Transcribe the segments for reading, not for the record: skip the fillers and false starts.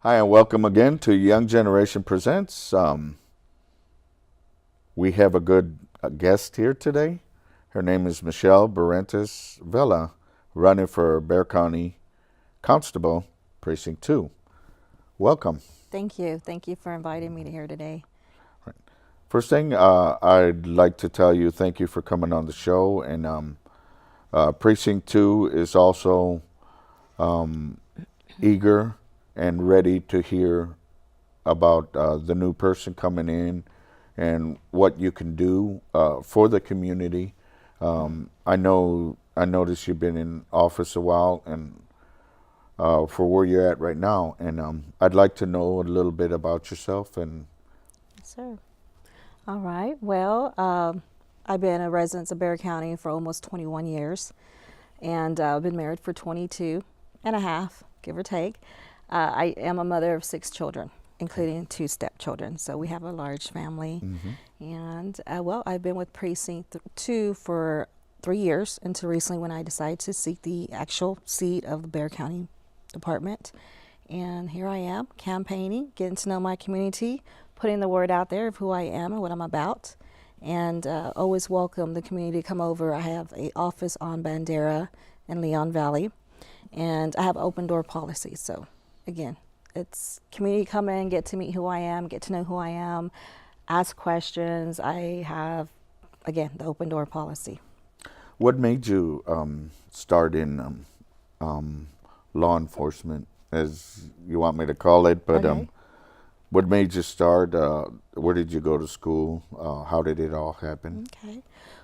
Hi, and welcome again to Young Generation Presents. We have a good guest here today. Her name is Michelle Barrentes Vela, running for Bexar County Constable, Precinct 2. Welcome. Thank you. Thank you for inviting me to here today. First thing, I'd like to tell you thank you for coming on the show. And Precinct 2 is also eager and ready to hear about the new person coming in and what you can do for the community. I noticed you've been in office a while, and for where you're at right now, and I'd like to know a little bit about yourself. And Yes, sir. All right. Well, I've been a resident of Bexar County for almost 21 years, and I've been married for 22 and a half, give or take. I am a mother of 6 children, including 2 stepchildren. So we have a large family. And well, I've been with Precinct 2 for 3 years until recently when I decided to seek the actual seat of the Bexar County Department. And here I am campaigning, getting to know my community, putting the word out there of who I am and what I'm about. And always welcome the community to come over. I have an office on Bandera in Leon Valley, and I have open door policy. So again, it's community come in, get to meet who I am, get to know who I am, ask questions. I have, again, the open door policy. what made you start in law enforcement, as you want me to call it? But Okay. what made you start? Where did you go to school? How did it all happen? Okay.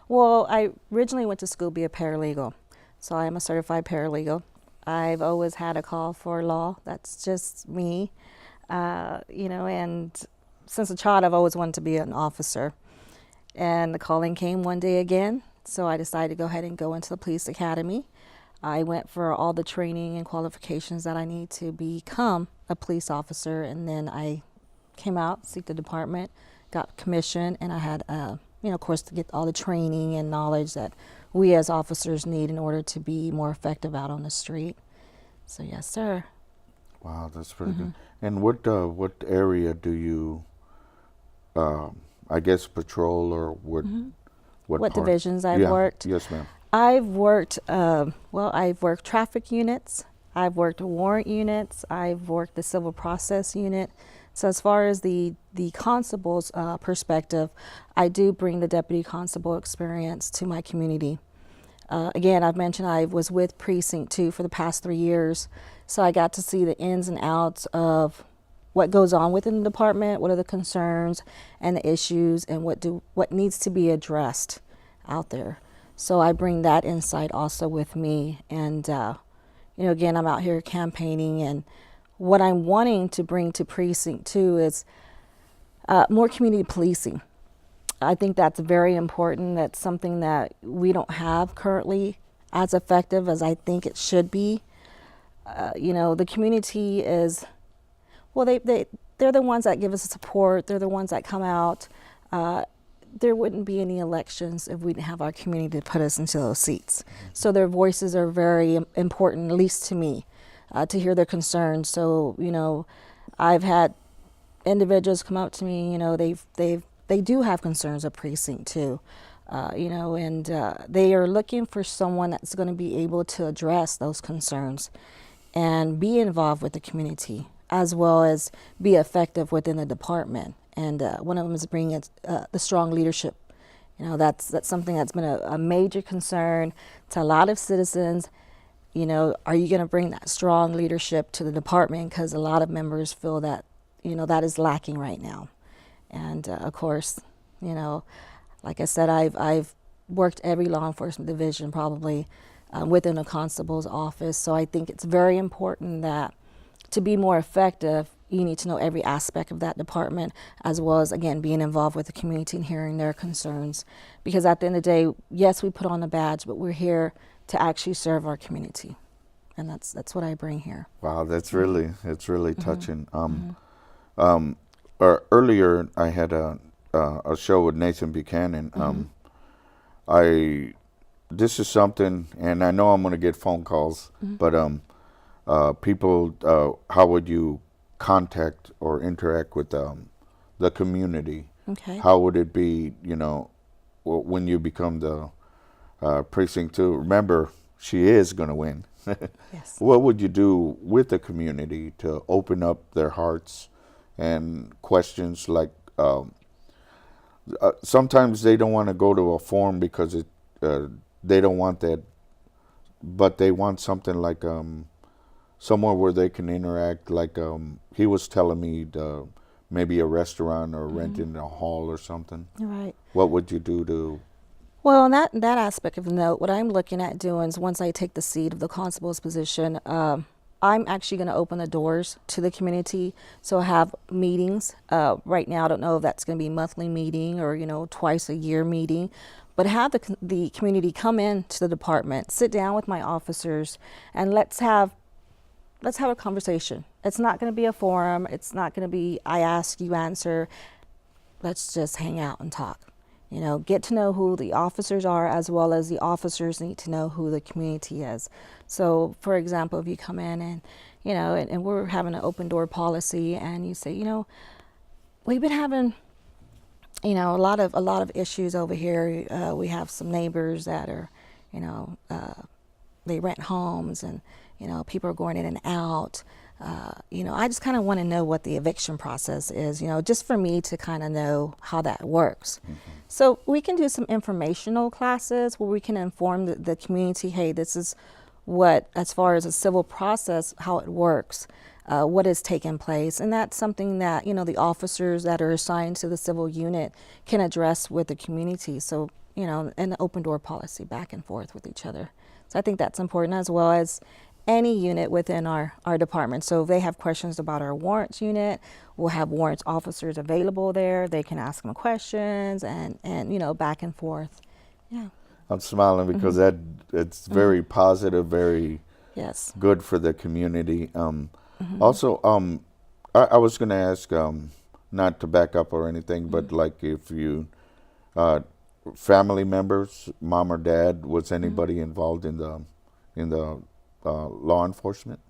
Well, I originally went to school to be a paralegal. So I am a certified paralegal. I've always had a call for law. That's just me. And since a child, I've always wanted to be an officer. And the calling came one day again. So I decided to go ahead and go into the police academy. I went for all the training and qualifications that I need to become a police officer. And then I came out, seeked the department, got commissioned, and I had, of course, to get all the training and knowledge that we as officers need in order to be more effective out on the street. So yes, sir. Wow, that's pretty good. And what area do you, I guess, patrol, or what What part? divisions I've Yeah, worked? yes, ma'am. I've worked, I've worked traffic units, I've worked warrant units, I've worked the civil process unit. So as far as the constable's perspective, I do bring the deputy constable experience to my community. Again, I've mentioned I was with Precinct 2 for the past 3 years, so I got to see the ins and outs of what goes on within the department, what are the concerns and the issues, and what needs to be addressed out there. So I bring that insight also with me, and again, I'm out here campaigning, and what I'm wanting to bring to Precinct 2 is more community policing. I think that's very important. That's something that we don't have currently as effective as I think it should be. The community is, well, they're the ones that give us support. They're the ones that come out. There wouldn't be any elections if we didn't have our community to put us into those seats. So their voices are very important, at least to me, to hear their concerns. So, I've had individuals come up to me, they do have concerns of Precinct 2, and they are looking for someone that's going to be able to address those concerns and be involved with the community, as well as be effective within the department. And one of them is bringing the strong leadership. That's something that's been a major concern to a lot of citizens. Are you going to bring that strong leadership to the department? Because a lot of members feel that, that is lacking right now. And of course, like I said, I've worked every law enforcement division probably within a constable's office. So I think it's very important that to be more effective, you need to know every aspect of that department, as well as, again, being involved with the community and hearing their concerns. Because at the end of the day, yes, we put on a badge, but we're here to actually serve our community. And that's what I bring here. Wow, it's really touching. Earlier, I had a show with Nathan Buchanan. This is something, and I know I'm going to get phone calls, but people, how would you contact or interact with the community? Okay. How would it be, when you become the precinct two? Remember, she is going to win. Yes. What would you do with the community to open up their hearts and questions like sometimes they don't want to go to a forum because they don't want that, but they want something like somewhere where they can interact. Like he was telling me maybe a restaurant or renting a hall or something. Right. What would you do to? Well, in that aspect of the note, what I'm looking at doing is once I take the seat of the constable's position, I'm actually going to open the doors to the community. So I have meetings. Right now, I don't know if that's going to be a monthly meeting or twice a year meeting, but have the community come in to the department, sit down with my officers, and let's have a conversation. It's not going to be a forum. It's not going to be I ask, you answer. Let's just hang out and talk. Get to know who the officers are, as well as the officers need to know who the community is. So, for example, if you come in and, and we're having an open door policy, and you say, we've been having, a lot of issues over here. We have some neighbors that are, they rent homes, and, people are going in and out. I just kind of want to know what the eviction process is, just for me to kind of know how that works. So we can do some informational classes where we can inform the community, hey, this is what, as far as a civil process, how it works, what has taken place. And that's something that, the officers that are assigned to the civil unit can address with the community. So, and the open door policy back and forth with each other. So I think that's important, as well as any unit within our department. So if they have questions about our warrants unit, we'll have warrants officers available there. They can ask them questions and back and forth. Yeah. I'm smiling because it's very positive, very Yes. good for the community. Also, I was going to ask, not to back up or anything, but like if you, family members, mom or dad, was anybody involved in the law enforcement?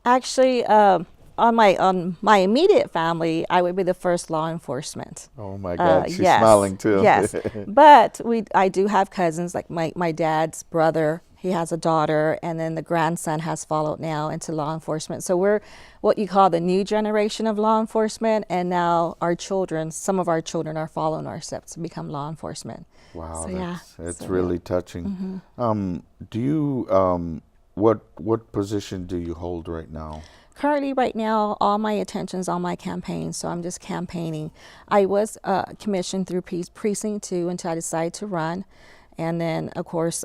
Actually, on my immediate family, I would be the first law enforcement. Oh my God, she's Yes, smiling too. Yes, but I do have cousins, like my dad's brother. He has a daughter, and then the grandson has followed now into law enforcement. So we're what you call the new generation of law enforcement, and now some of our children are following our steps to become law enforcement. Wow, So, that's really touching. Do you what position do you hold right now? Currently, right now, all my attention's on my campaign, so I'm just campaigning. I was commissioned through Precinct 2 until I decided to run. And then, of course,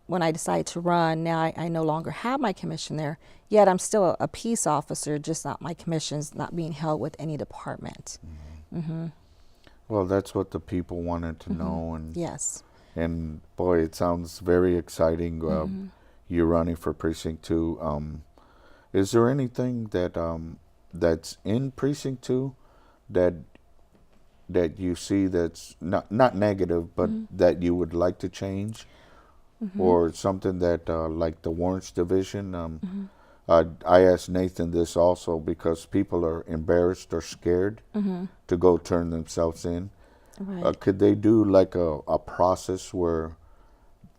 when I decided to run, now I no longer have my commission there. Yet I'm still a peace officer, just not my commission's not being held with any department. Well, that's what the people wanted to know. And Yes. and boy, it sounds very exciting. You're running for Precinct 2. Is there anything that that's in Precinct 2 that you see that's not negative, but that you would like to change, or something that like the warrants division? I asked Nathan this also because people are embarrassed or scared to go turn themselves in. Right. Could they do like a process where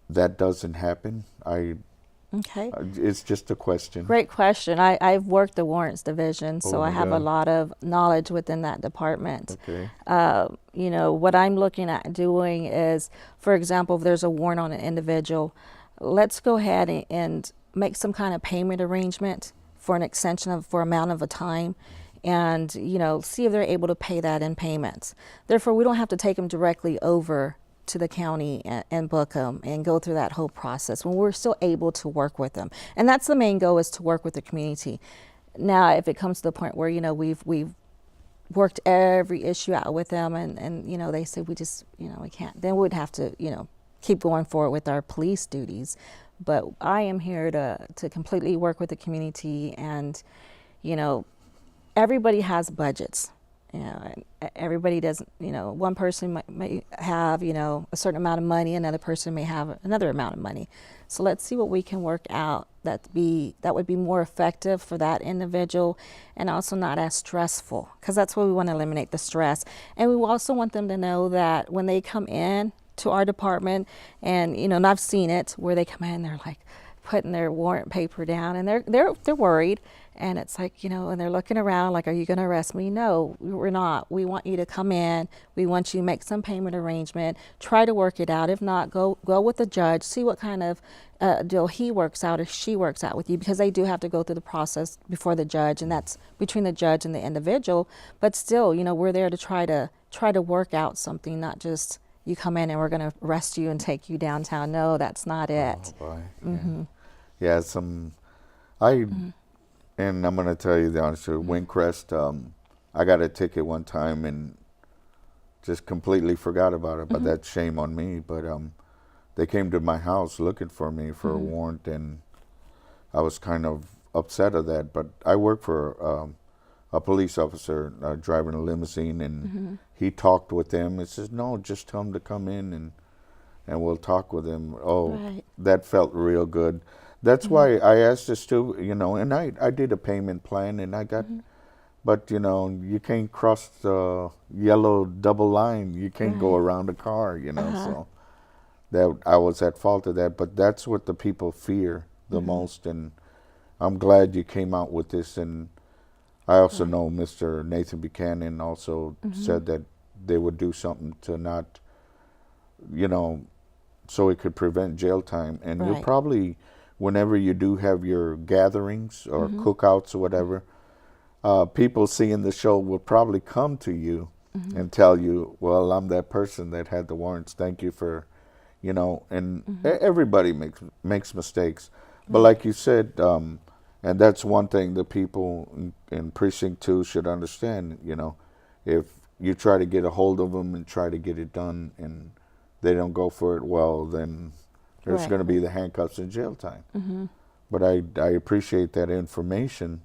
that doesn't happen? Okay. It's just a question. Great question. I've worked the warrants division, so Oh I my have a God. lot of knowledge within that department. Okay. What I'm looking at doing is, for example, if there's a warrant on an individual, let's go ahead and make some kind of payment arrangement for an extension for amount of a time, and see if they're able to pay that in payments. Therefore, we don't have to take them directly over to the county and book them and go through that whole process when we're still able to work with them. And that's the main goal, is to work with the community. Now, if it comes to the point where, we've worked every issue out with them and they say we just, we can't, then we'd have to, keep going forward with our police duties. But I am here to completely work with the community, and, everybody has budgets. You know, and everybody doesn't, you know, one person may have, you know, a certain amount of money, another person may have another amount of money. So let's see what we can work out that would be more effective for that individual and also not as stressful, because that's what we want to eliminate, the stress. And we also want them to know that when they come in to our department, and you know, and I've seen it where they come in, they're like putting their warrant paper down, and they're worried, and it's like, you know, and they're looking around like, are you going to arrest me? No, we're not. We want you to come in. We want you to make some payment arrangement, try to work it out. If not, go with the judge, see what kind of deal he works out or she works out with you, because they do have to go through the process before the judge, and that's between the judge and the individual. But still, you know, we're there to try to work out something, not just you come in and we're going to arrest you and take you downtown. No, that's not it. Oh, boy. Yeah, and I'm going to tell you the honest truth, Windcrest, I got a ticket one time and just completely forgot about it, but that's shame on me. But they came to my house looking for me for a warrant, and I was kind of upset of that. But I work for a police officer driving a limousine, and he talked with them and says, no, just tell them to come in and we'll talk with them. Oh, Right. that felt real good. That's why I asked this too, you know, and I did a payment plan, and I got, but you know, you can't cross the yellow double line. You can't go around the car, you know, so that I was at fault of that. But that's what the people fear the most, and I'm glad you came out with this. And I also know Mr. Nathan Buchanan also said that they would do something to not, you know, so it could prevent jail time. And you'll Right. probably, whenever you do have your gatherings or cookouts or whatever, people seeing the show will probably come to you and tell you, well, I'm that person that had the warrants. Thank you for, you know, and everybody makes mistakes. But like you said, and that's one thing the people in Precinct 2 should understand, you know, if you try to get a hold of them and try to get it done and they don't go for it, well, then there's Right. going to be the handcuffs and jail time. But I appreciate that information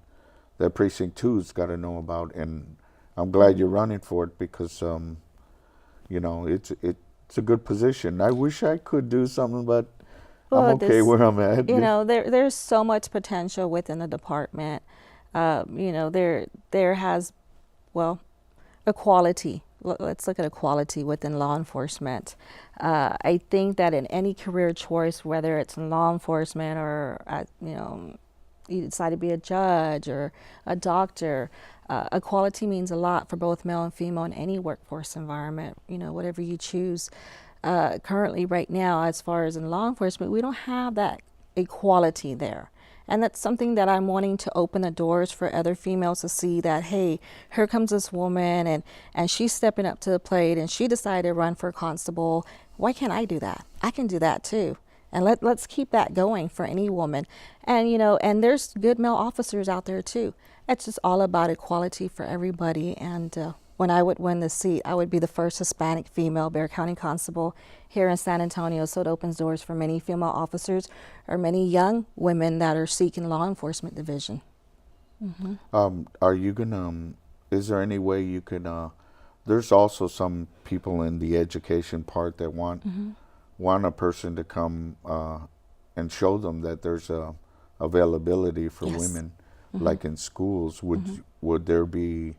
that Precinct 2's got to know about, and I'm glad you're running for it because, you know, it's a good position. I wish I could do something, but I'm Well, okay where I'm at. you know, there's so much potential within the department. You know, there has, well, equality. Let's look at equality within law enforcement. I think that in any career choice, whether it's in law enforcement or, you know, you decide to be a judge or a doctor, equality means a lot for both male and female in any workforce environment, you know, whatever you choose. Currently, right now, as far as in law enforcement, we don't have that equality there. And that's something that I'm wanting to open the doors for other females to see that, hey, here comes this woman and she's stepping up to the plate and she decided to run for constable. Why can't I do that? I can do that too. And let's keep that going for any woman. And, you know, and there's good male officers out there too. It's just all about equality for everybody. And when I would win the seat, I would be the first Hispanic female Bexar County constable here in San Antonio. So it opens doors for many female officers or many young women that are seeking law enforcement division. Are you gonna? Is there any way you can? There's also some people in the education part that want a person to come and show them that there's a availability for Yes. women, like in schools. Would there be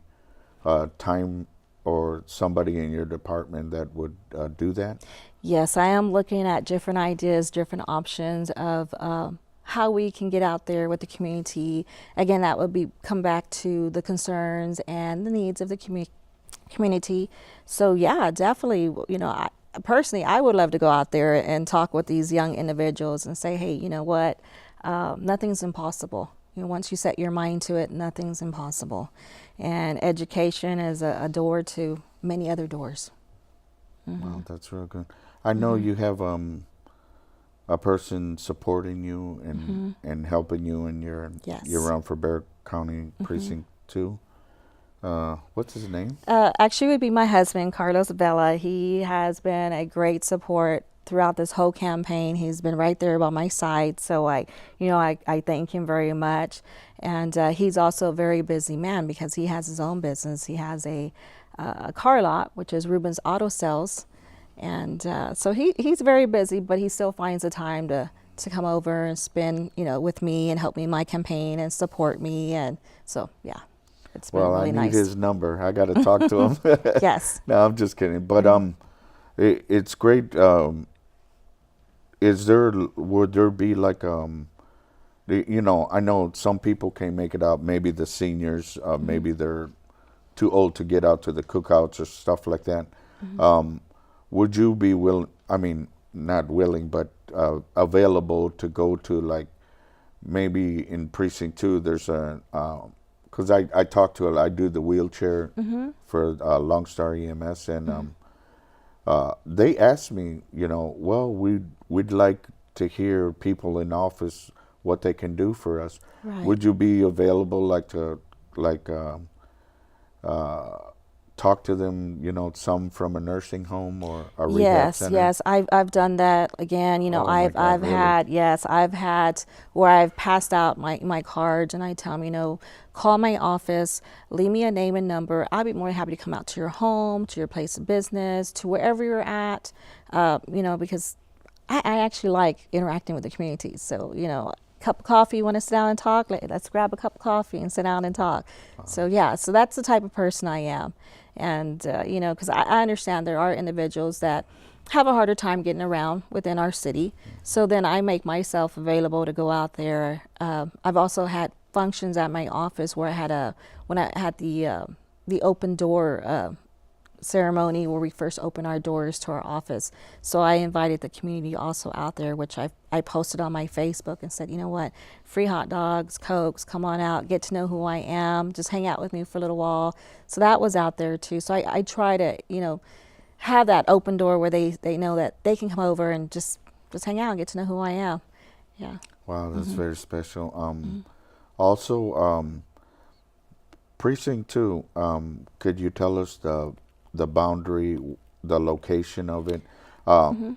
time or somebody in your department that would do that? Yes, I am looking at different ideas, different options of how we can get out there with the community. Again, that would be come back to the concerns and the needs of the community. So yeah, definitely, you know, personally, I would love to go out there and talk with these young individuals and say, hey, you know what, nothing's impossible. You know, once you set your mind to it, nothing's impossible. And education is a door to many other doors. Wow, that's real good. I know you have a person supporting you and helping you in your Yes. run for Bexar County Precinct 2. What's his name? Actually, it would be my husband, Carlos Vela. He has been a great support throughout this whole campaign. He's been right there by my side. So I thank him very much. And he's also a very busy man because he has his own business. He has a car lot, which is Ruben's Auto Sales. And so he's very busy, but he still finds the time to come over and spend, with me and help me in my campaign and support me. And so, yeah, it's been really nice. Well, I need his number. I got to talk to him. Yes. No, I'm just kidding. But it's great. Would there be like, I know some people can't make it out. Maybe the seniors, maybe they're too old to get out to the cookouts or stuff like that. Would you be willing, not willing, but available to go to, like, maybe in Precinct 2, there's because I talk to, I do the wheelchair for Long Star EMS, and they asked me, well, we'd like to hear people in office what they can do for us. Right. Would you be available, talk to them, some from a nursing home or a rehab center? Yes, I've done that again. I've had where I've passed out my cards, and I tell them, call my office, leave me a name and number. I'll be more than happy to come out to your home, to your place of business, to wherever you're at. Because I actually like interacting with the community. So, cup of coffee, want to sit down and talk? Let's grab a cup of coffee and sit down and talk. So that's the type of person I am. And, because I understand there are individuals that have a harder time getting around within our city. So then I make myself available to go out there. I've also had functions at my office where when I had the open door ceremony where we first opened our doors to our office. So I invited the community also out there, which I posted on my Facebook and said, free hot dogs, Cokes, come on out, get to know who I am, just hang out with me for a little while. So that was out there too. So I try to, have that open door where they know that they can come over and just hang out and get to know who I am. Yeah. Wow, that's very special. Also, Precinct 2, could you tell us the boundary, the location of it? Some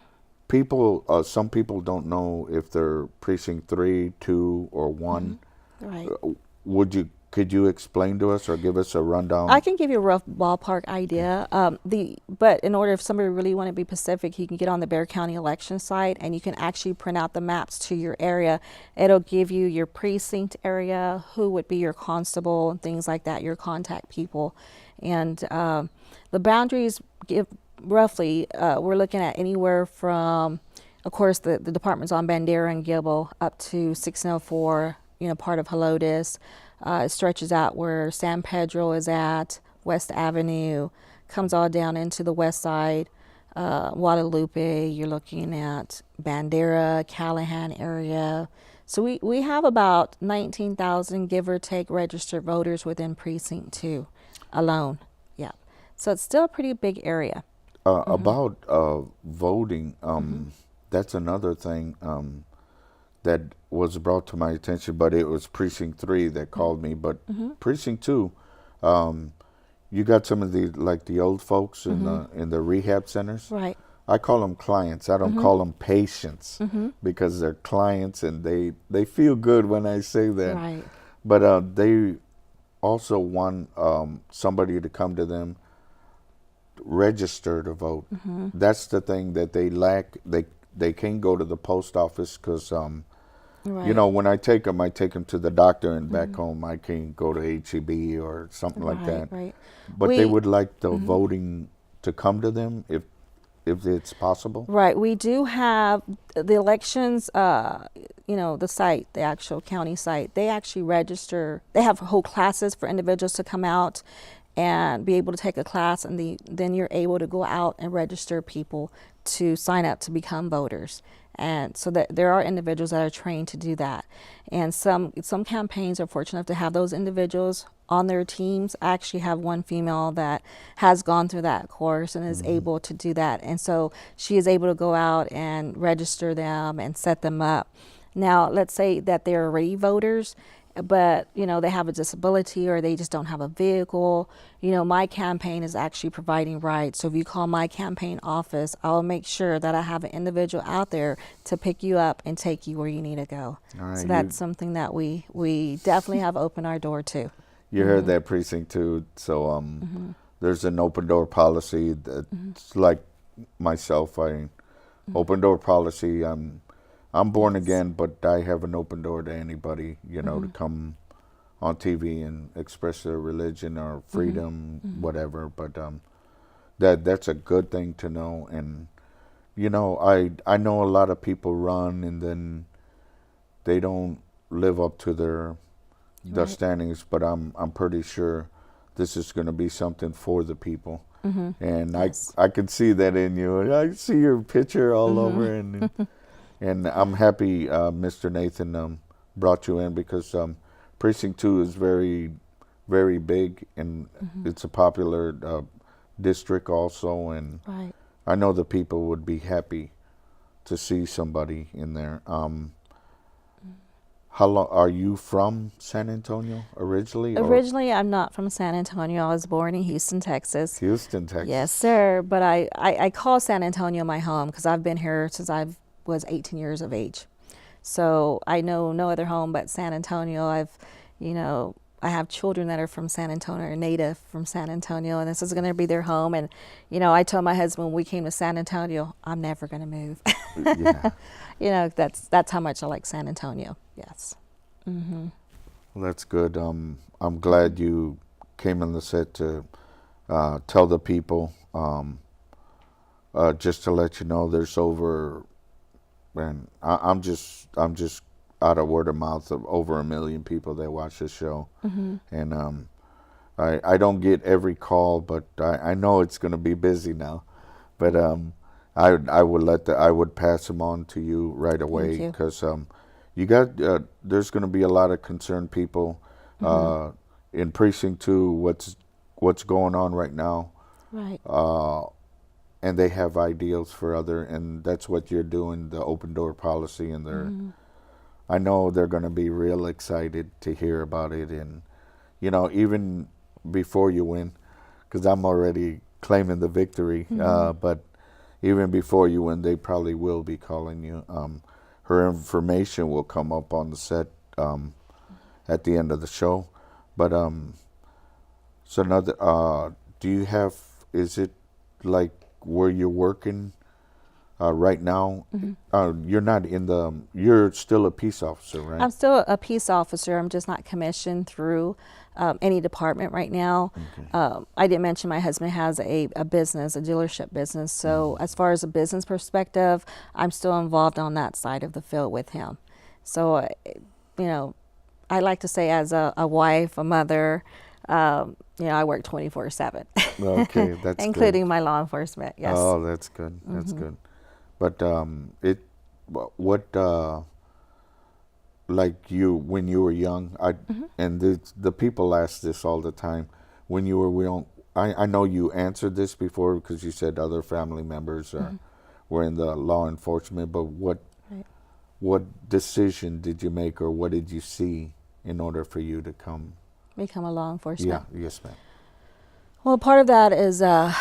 people don't know if they're Precinct 3, 2, or 1. Right. Could you explain to us or give us a rundown? I can give you a rough ballpark idea. But in order, if somebody really want to be specific, you can get on the Bexar County election site and you can actually print out the maps to your area. It'll give you your precinct area, who would be your constable and things like that, your contact people. And the boundaries give roughly, we're looking at anywhere from, of course, the departments on Bandera and Gibble up to 1604, part of Helotes. It stretches out where San Pedro is at, West Avenue, comes all down into the west side, Guadalupe, you're looking at Bandera, Callahan area. So we have about 19,000, give or take, registered voters within Precinct 2 alone. Yeah. So it's still a pretty big area. About voting, that's another thing that was brought to my attention, but it was Precinct 3 that called me. But Precinct 2, you got some of the old folks in the rehab centers. Right. I call them clients. I don't call them patients because they're clients and they feel good when I say that. Right. But they also want somebody to come to them, register to vote. That's the thing that they lack. They can't go to the post office because Right. when I take them to the doctor, and back home I can't go to HEB or something like that. Right. But they would like the voting to come to them if it's possible. Right. We do have the elections, the site, the actual county site, they actually register. They have whole classes for individuals to come out and be able to take a class, and then you're able to go out and register people to sign up to become voters. And so that there are individuals that are trained to do that. And some campaigns are fortunate enough to have those individuals on their teams. I actually have one female that has gone through that course and is able to do that. And so she is able to go out and register them and set them up. Now, let's say that they're already voters but they have a disability or they just don't have a vehicle. My campaign is actually providing rides. So if you call my campaign office, I'll make sure that I have an individual out there to pick you up and take you where you need to go. All right, So that's something that we definitely have opened our door to. you heard that, Precinct 2. So there's an open door policy that's like myself. Open door policy. I'm born again, but I have an open door to anybody, to come on TV and express their religion or freedom, whatever. But that's a good thing to know. And I know a lot of people run and then they don't live up to their standings. But I'm pretty sure this is going to be something for the people. And Yes. I can see that in you. I see your picture all over, and I'm happy Mr. Nathan brought you in because Precinct 2 is very, very big, and it's a popular district also, and Right. I know the people would be happy to see somebody in there. How long are you from San Antonio originally? Or Originally, I'm not from San Antonio. I was born in Houston, Texas. Houston, Texas. Yes, sir. But I call San Antonio my home because I've been here since I was 18 years of age. So I know no other home but San Antonio. I have children that are from San Antonio, or native from San Antonio, and this is going to be their home. And, I told my husband when we came to San Antonio, I'm never going to move. Yeah. That's how much I like San Antonio. Yes. Well, that's good. I'm glad you came on the set to tell the people. Just to let you know, there's over, and I'm just out of word of mouth of over 1 million people that watch this show, and I don't get every call, but I know it's going to be busy now, but I would pass them on to you right away you. because you got there's going to be a lot of concerned people in Precinct 2. What's going on right now? Right. And they have ideals for and that's what you're doing, the open door policy, and I know they're going to be real excited to hear about it, and even before you win, because I'm already claiming the victory, but even before you win, they probably will be calling you. Her information will come up on the set at the end of the show, but so another, do you have? Is it like where you're working right now? You're not in the. You're still a peace officer, right? I'm still a peace officer. I'm just not commissioned through any department right now. Okay. I didn't mention my husband has a business, a dealership business. So as far as a business perspective, I'm still involved on that side of the field with him. So, I like to say as a wife, a mother, I work 24/7. Okay, that's including good. my law enforcement. Yes. Oh, that's good. That's good. But what like you when you were young, and the people ask this all the time. When you were young, I know you answered this before because you said other family members were in the law enforcement. But Right. what decision did you make, or what did you see in order for you to come? Become a law enforcement. Yeah. Yes, ma'am. Well, part of that is, I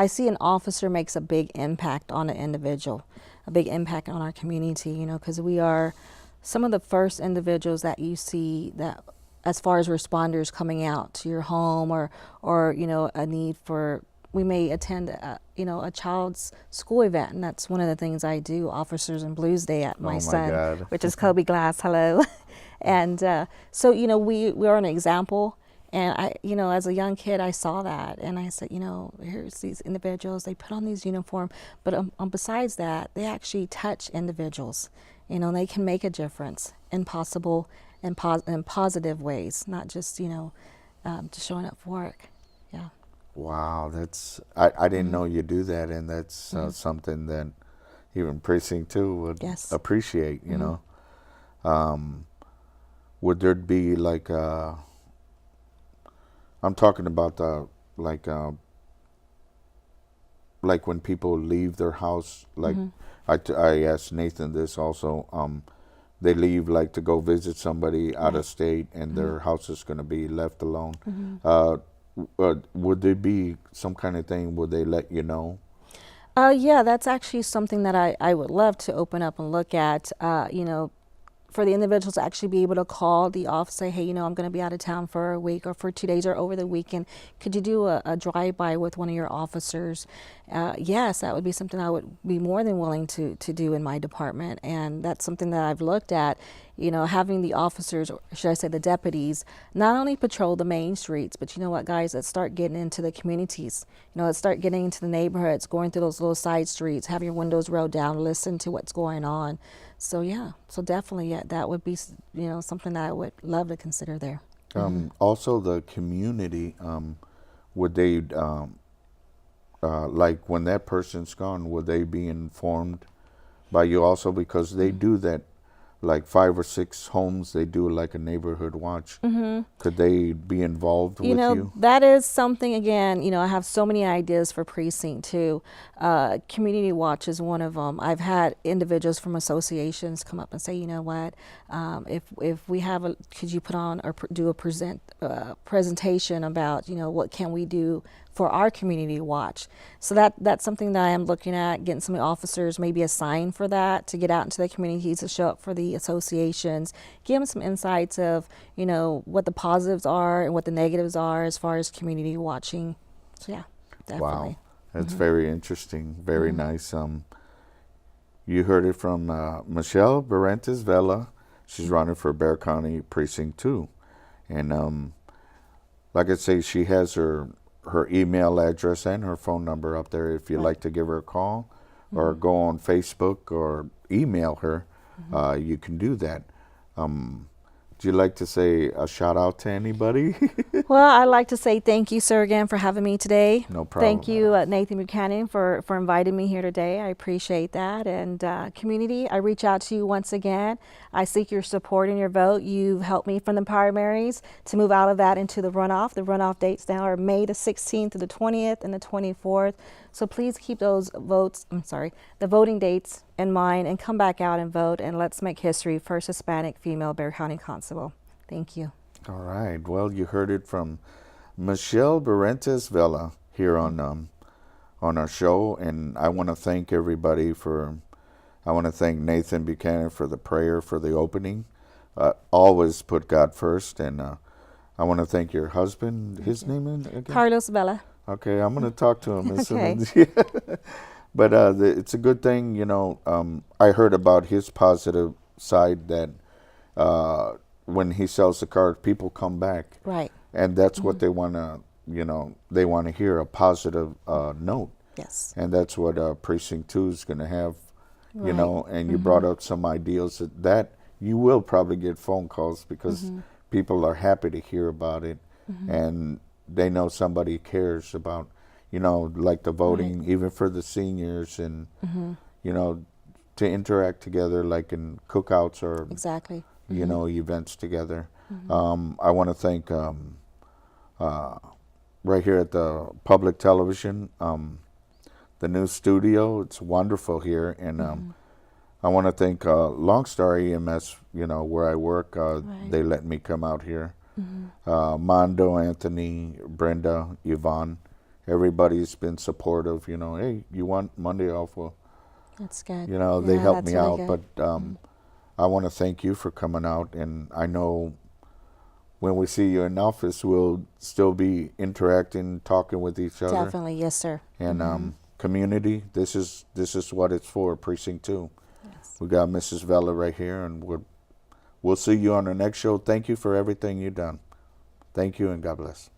see an officer makes a big impact on an individual, a big impact on our community, because we are some of the first individuals that you see that, as far as responders coming out to your home or a need for, we may attend, a child's school event, and that's one of the things I do, Officers in Blues Day at my son, God. which is Kobe Glass, hello. And so, we are an example. And I, as a young kid, I saw that, and I said, here's these individuals. They put on these uniforms, but besides that, they actually touch individuals. They can make a difference in positive ways, not just just showing up for work. Yeah. Wow, I didn't know you do that, and that's something that even Precinct 2 would Yes. appreciate. Would there be like I'm talking about the like when people leave their house. Like I asked Nathan this also. they leave like to go visit somebody out Right. of state, and their house is going to be left alone. Mm-hmm. Would there be some kind of thing? Would they let you know? Yeah, that's actually something that I would love to open up and look at. For the individuals to actually be able to call the office, say, hey, I'm going to be out of town for a week or for 2 days or over the weekend. Could you do a drive-by with one of your officers? Yes, that would be something I would be more than willing to do in my department. And that's something that I've looked at, having the officers, or should I say the deputies, not only patrol the main streets, but you know what, guys, let's start getting into the communities. Let's start getting into the neighborhoods, going through those little side streets, have your windows rolled down, listen to what's going on. So yeah, so definitely, yeah, that would be, something that I would love to consider there. Also, the community, would they, like when that person's gone, would they be informed by you also? Because they do that, like 5 or 6 homes, they do like a neighborhood watch. Could they be involved with you? That is something, again, I have so many ideas for precinct too. Community watch is one of them. I've had individuals from associations come up and say, you know what, if we have could you put on or do a presentation about, what can we do for our community watch. So that's something that I am looking at, getting some officers maybe assigned for that, to get out into the communities, to show up for the associations, give them some insights of, what the positives are and what the negatives are as far as community watching. So yeah, definitely. Wow, that's very interesting, very nice. You heard it from Michelle Barentes Vela. She's running for Bexar County Precinct 2. And like I say, she has her email address and her phone number up there if you'd like to give her a call or go on Facebook or email her. You can do that. Would you like to say a shout out to anybody? Well, I'd like to say thank you, sir, again for having me today. No problem. Thank you, Nathan Buchanan, for inviting me here today. I appreciate that. And community, I reach out to you once again. I seek your support and your vote. You've helped me from the primaries to move out of that into the runoff. The runoff dates now are May the 16th to the 20th and the 24th. So please keep those the voting dates in mind and come back out and vote, and let's make history. First Hispanic female Bexar County Constable. Thank you. All right. Well, you heard it from Michelle Barentes Vela here on our show, and I want to thank everybody I want to thank Nathan Buchanan for the prayer for the opening. Always put God first, and I want to thank your husband. His name again? Carlos Vela. Okay, I'm going to talk to him as Okay. soon as. But it's a good thing, I heard about his positive side that when he sells the cars, people come back. Right. And that's what they want to, they want to hear, a positive note. Yes. And that's what Precinct 2 is going to have, Right. and you brought up some ideals that you will probably get phone calls because people are happy to hear about it. And they know somebody cares about, like the voting, even for the seniors, and, to interact together, like in cookouts or, Exactly. events together. I want to thank, right here at the public television, the new studio. It's wonderful here. And I want to thank Long Star EMS, where I work. Right. They let me come out here. Mondo, Anthony, Brenda, Yvonne, everybody's been supportive. Hey, you want Monday off? Well, That's good. they Yeah, help that's me really out. good. But I want to thank you for coming out. And I know when we see you in office, we'll still be interacting, talking with each other. Definitely. Yes, sir. And community, this is what it's for, Precinct 2. Yes. We got Mrs. Vela right here, and we'll see you on the next show. Thank you for everything you've done. Thank you, and God bless.